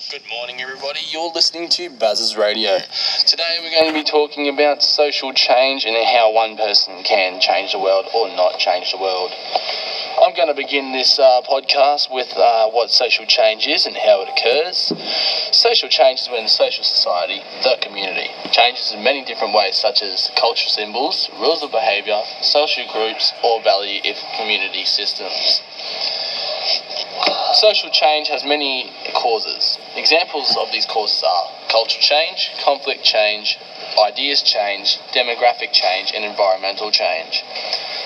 Good morning, everybody. You're listening to Baz's Radio. Today we're going to be talking about social change and how one person can change the world or not change the world. I'm going to begin this podcast with what social change is and how it occurs. Social change is when the social society, the community, changes in many different ways, such as cultural symbols, rules of behaviour, social groups, or value if community systems. Social change has many causes. Examples of these causes are cultural change, conflict change, ideas change, demographic change, and environmental change.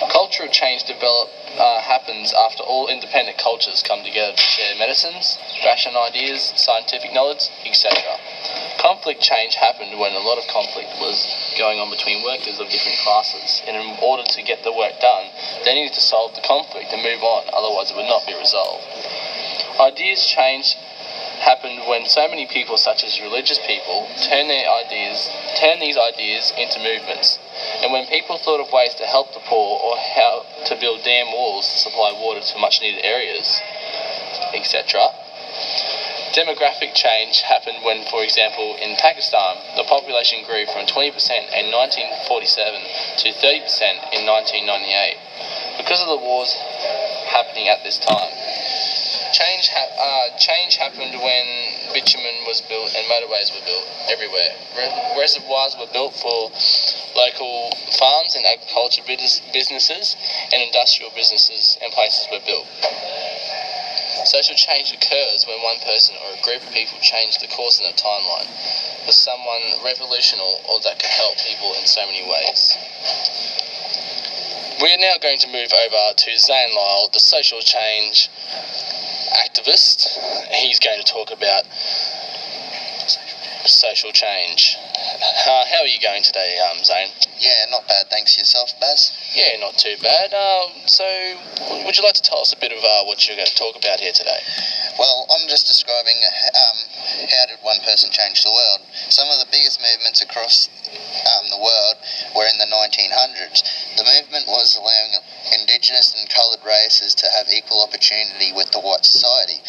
Cultural change happens after all independent cultures come together to share medicines, fashion ideas, scientific knowledge, etc. Conflict change happened when a lot of conflict was going on between workers of different classes, and in order to get the work done, they needed to solve the conflict and move on, otherwise it would not be resolved. Ideas change happened when so many people, such as religious people, turn these ideas into movements, and when people thought of ways to help the poor or how to build dam walls to supply water to much needed areas, etc. Demographic change happened when, for example, in Pakistan, the population grew from 20% in 1947 to 30% in 1998 because of the wars happening at this time. Change happened when bitumen was built and motorways were built everywhere. Reservoirs were built for local farms and agriculture businesses, and industrial businesses and places were built. Social change occurs when one person or a group of people change the course in a timeline for someone revolutionary or that can help people in so many ways. We are now going to move over to Zayne, the social change activist. He's going to talk about social change. How are you going today, Zayne? Yeah, not bad, thanks. Yourself, Baz? Yeah, not too bad. So, would you like to tell us a bit of what you're going to talk about here today? Well, I'm just describing how did one person change the world. Some of the biggest movements across the world were in the 1900s. The movement was allowing Indigenous and coloured races to have equal opportunity with the white society.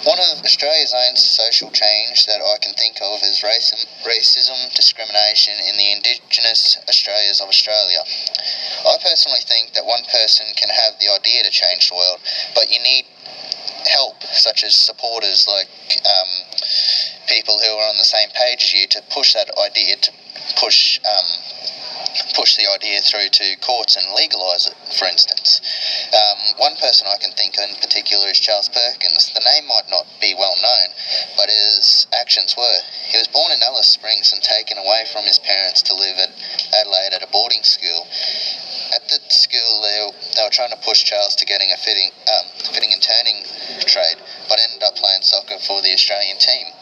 One of Australia's own social change that I can think of is racism discrimination in the Indigenous Australias of Australia. I personally think that one person can have the idea to change the world, but you need help, such as supporters like people who are on the same page as you to push that idea, to push the idea through to courts and legalise it, for instance. One person I can think of in particular is Charles Perkins. The name might not be well known, but his actions were. He was born in Alice Springs and taken away from his parents to live at Adelaide at a boarding school. At the school, they were trying to push Charles to getting a fitting and turning trade, but ended up playing soccer for the Australian team.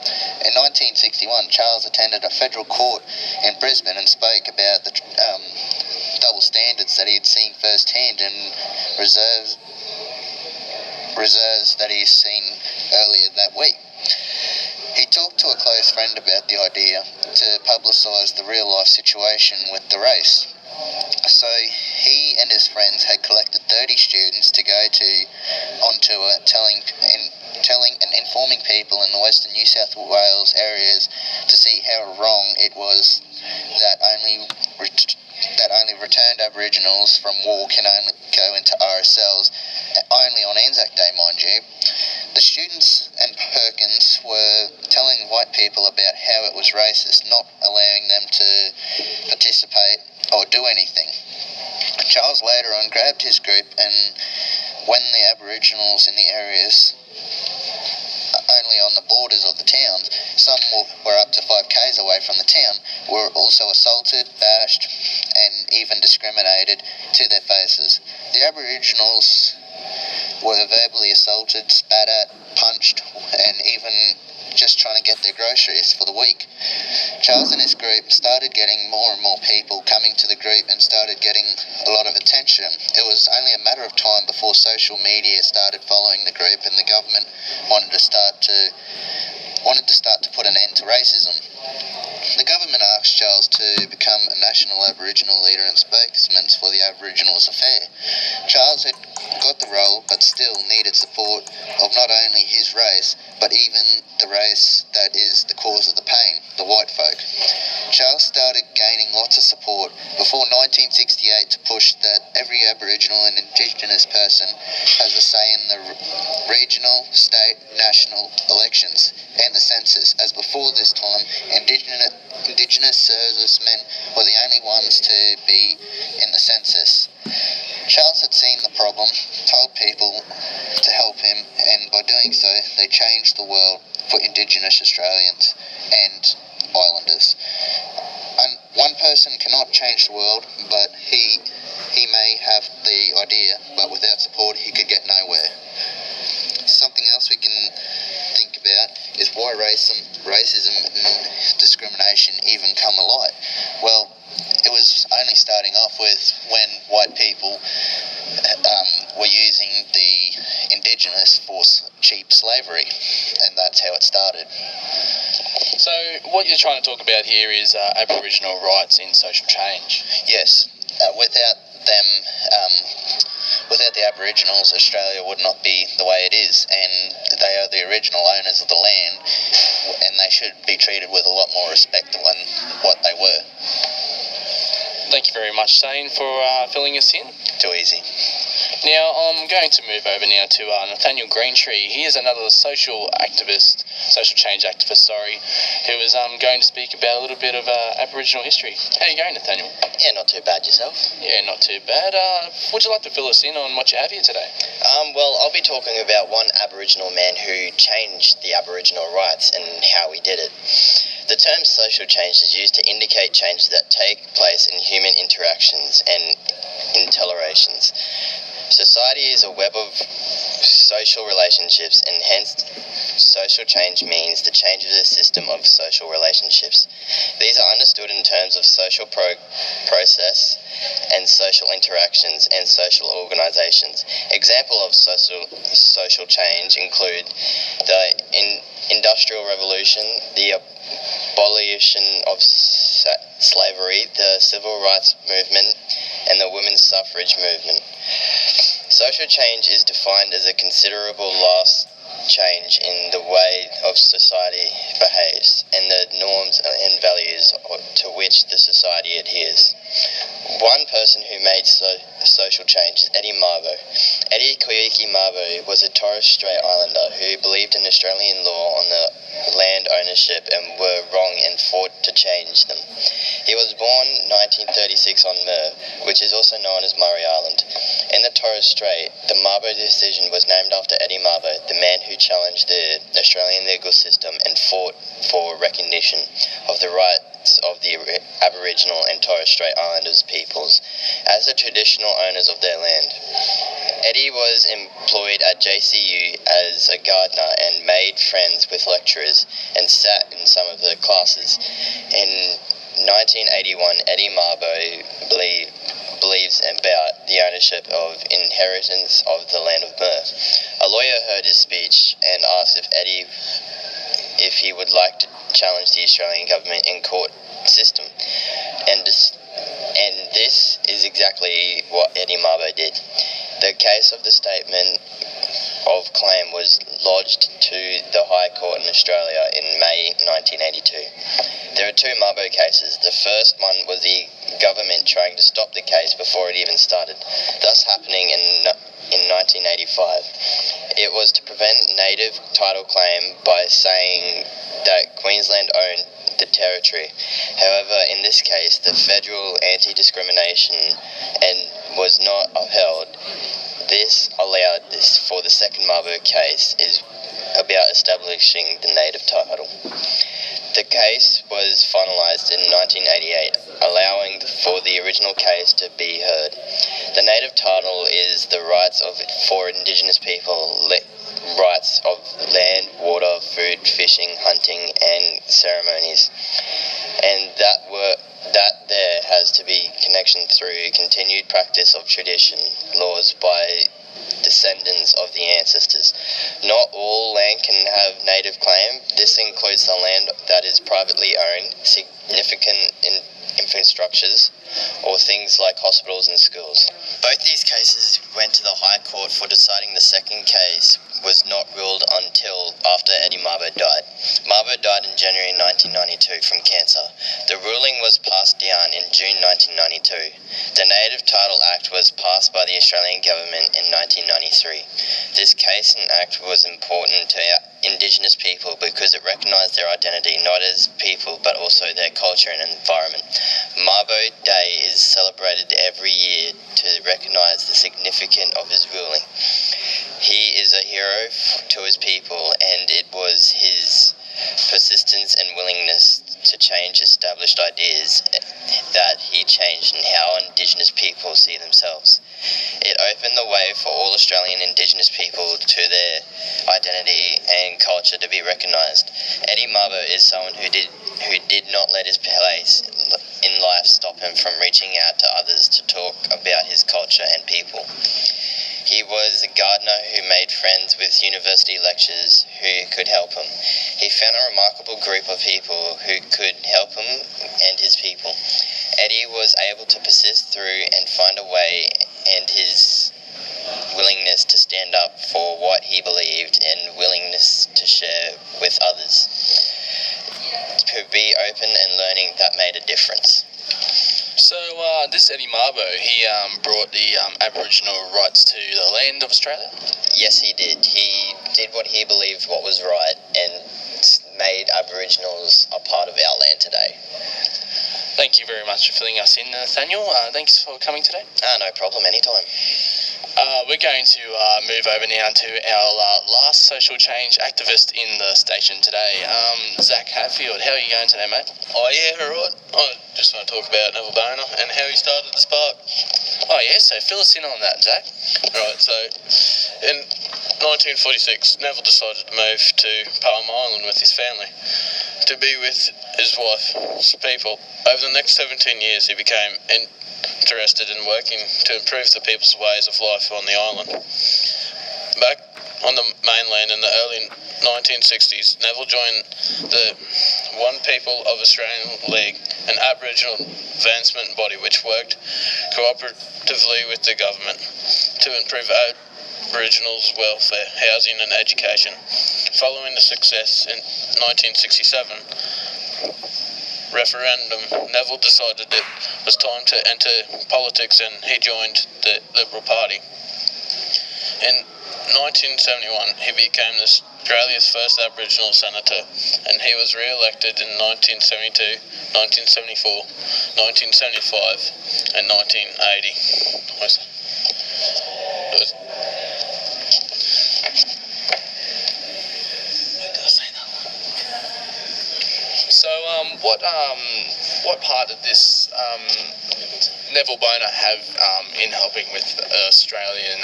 In 1961, Charles attended a federal court in Brisbane and spoke about the double standards that he had seen firsthand in reserves that he's seen earlier that week. He talked to a close friend about the idea to publicise the real-life situation with the race. So he and his friends had collected 30 students to go on tour telling and informing people in the Western New South Wales areas to see how wrong it was that only returned Aboriginals from war can only go into RSLs, only on Anzac Day, mind you. The students and Perkins were telling white people about how it was racist, not allowing them to participate or do anything. Charles later on grabbed his group, and when the Aboriginals in the areas only on the borders of the towns, some were up to 5 k's away from the town, were also assaulted, bashed, and even discriminated to their faces. The Aboriginals were verbally assaulted, spat at, punched, and even just trying to get their groceries for the week. Charles and his group started getting more and more people coming to the group and started getting a lot of attention. It was only a matter of time before social media started following the group, and the government wanted to start to put an end to racism. The government asked Charles to become a national Aboriginal leader and spokesman for the Aboriginals affair. Charles had got the role, but still needed support of not only his race, but even the race that is the cause of the pain, the white folk. Charles started gaining lots of support before 1968 to push that every Aboriginal and Indigenous person has a say in the regional, state, national elections and the census, as before this time, Indigenous servicemen were the only ones to be in the census. Charles had seen the problem, told people to help him, and by doing so, they changed the world for Indigenous Australians and Islanders. And one person cannot change the world, but he may have the idea, but without support, he could get nowhere. Something else we can think about is why racism and discrimination even come alive. Well, it was only starting off with when white people were using the Indigenous for cheap slavery, and that's how it started. So what you're trying to talk about here is Aboriginal rights in social change. Yes, without them, without the Aboriginals, Australia would not be the way it is, and they are the original owners of the land, and they should be treated with a lot more respect than what they were. Thank you very much, Zayne, for filling us in. Too easy. Now, I'm going to move over now to Nathaniel Greentree. He is another social change activist, who is going to speak about a little bit of Aboriginal history. How are you going, Nathaniel? Yeah, not too bad. Yourself? Yeah, not too bad. Would you like to fill us in on what you have here today? Well, I'll be talking about one Aboriginal man who changed the Aboriginal rights and how he did it. The term social change is used to indicate changes that take place in human interactions and interrelations. Society is a web of social relationships, and hence social change means the change of the system of social relationships. These are understood in terms of social process and social interactions and social organizations. Example of social change include the Industrial Revolution, the abolition of slavery, the civil rights movement, and the women's suffrage movement. Social change is defined as a considerable loss change in the way of society behaves and the norms and values to which the society adheres. One person who made social change is Eddie Mabo. Eddie Koiki Mabo was a Torres Strait Islander who believed in Australian law on the land ownership and were wrong and fought to change them. He was born 1936 on Mer, which is also known as Murray Island. In the Torres Strait, the Mabo decision was named after Eddie Mabo, the man who challenged the Australian legal system and fought for recognition of the rights of the Aboriginal and Torres Strait Islanders peoples as the traditional owners of their land. Eddie was employed at JCU as a gardener and made friends with lecturers and sat in some of the classes. In 1981, Eddie Mabo believes about the ownership of inheritance of the land of Mer. A lawyer heard his speech and asked if he would like to challenge the Australian government in court system. And this is exactly what Eddie Mabo did. The case of the statement of claim was lodged to the High Court in Australia in May 1982. There are two Mabo cases. The first one was the government trying to stop the case before it even started, thus happening in 1985. It was to prevent native title claim by saying that Queensland owned the territory. However, in this case, the federal anti-discrimination and was not upheld. This allowed this for the second Mabo case is about establishing the native title. The case was finalised in 1988, allowing for the original case to be heard. The native title is the rights for Indigenous people, rights of land, water, food, fishing, hunting, and ceremonies, and that there has to be connection through continued practice of tradition, laws by descendants of the ancestors. Not all land can have native claim. This includes the land that is privately owned, significant infrastructures, or things like hospitals and schools. Both these cases went to the High Court for deciding. The second case was not ruled until after Eddie Mabo died. 1992 from cancer. The ruling was passed down in June 1992. The Native Title Act was passed by the Australian government in 1993. This case and act was important to Indigenous people because it recognised their identity not as people but also their culture and environment. Mabo Day is celebrated every year to recognise the significance of his ruling. He is a hero to his people, and it was his persistence and willingness to change established ideas that he changed in how Indigenous people see themselves. It opened the way for all Australian Indigenous people to their identity and culture to be recognised. Eddie Mabo is someone who did not let his place in life stop him from reaching out to others to talk about his culture and people. He was a gardener who made friends with university lecturers who could help him. He found a remarkable group of people who could help him and his people. Eddie was able to persist through and find a way, and his willingness to stand up for what he believed and willingness to share with others. To be open and learning, that made a difference. So this Eddie Mabo, he brought the Aboriginal rights to the land of Australia? Yes, he did. He did what he believed what was right and made Aboriginals a part of our land today. Thank you very much for filling us in, Nathaniel. Thanks for coming today. No problem, anytime. We're going to move over now to our last social change activist in the station today, Zach Hatfield. How are you going today, mate? Oh yeah, alright. I just want to talk about Neville Boner and how he started the spark. Oh yeah, so fill us in on that, Zach. Right, so in 1946, Neville decided to move to Palm Island with his family to be with his wife's people. Over the next 17 years, he became interested in working to improve the people's ways of life on the island. Back on the mainland in the early 1960s, Neville joined the One People of Australian League, an Aboriginal advancement body which worked cooperatively with the government to improve Aboriginals' welfare, housing and education. Following the success in 1967 referendum, Neville decided it was time to enter politics and he joined the Liberal Party. In 1971, he became Australia's first Aboriginal senator, and he was re-elected in 1972, 1974, 1975 and 1980. So, what part did this Neville Boner have in helping with Australian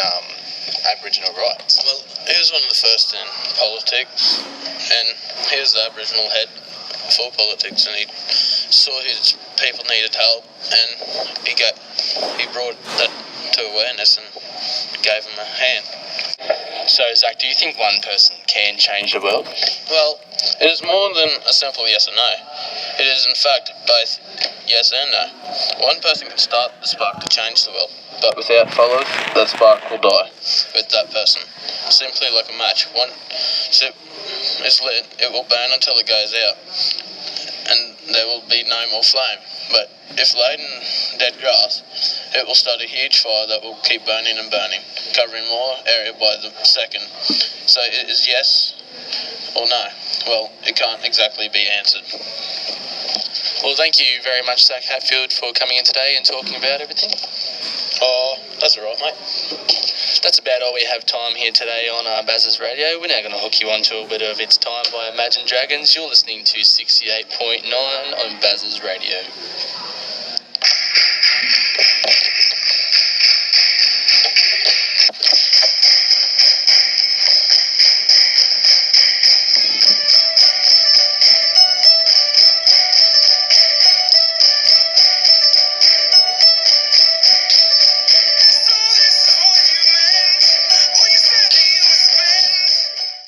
Aboriginal rights? Well, he was one of the first in politics, and he was the Aboriginal head for politics, and he saw his people needed help, and he brought that to awareness and gave them a hand. So, Zach, do you think one person can change the world? Well, it is more than a simple yes or no. It is, in fact, both yes and no. One person can start the spark to change the world, but without followers, that spark will die with that person. Simply like a match. Once it is lit, it will burn until it goes out, and there will be no more flame. But if laid in dead grass, it will start a huge fire that will keep burning and burning, covering more area by the second. So it is yes or no. Well, it can't exactly be answered. Well, thank you very much, Zach Hatfield, for coming in today and talking about everything. Oh, that's alright, mate. That's about all we have time here today on Baz's Radio. We're now going to hook you onto a bit of It's Time by Imagine Dragons. You're listening to 68.9 on Baz's Radio.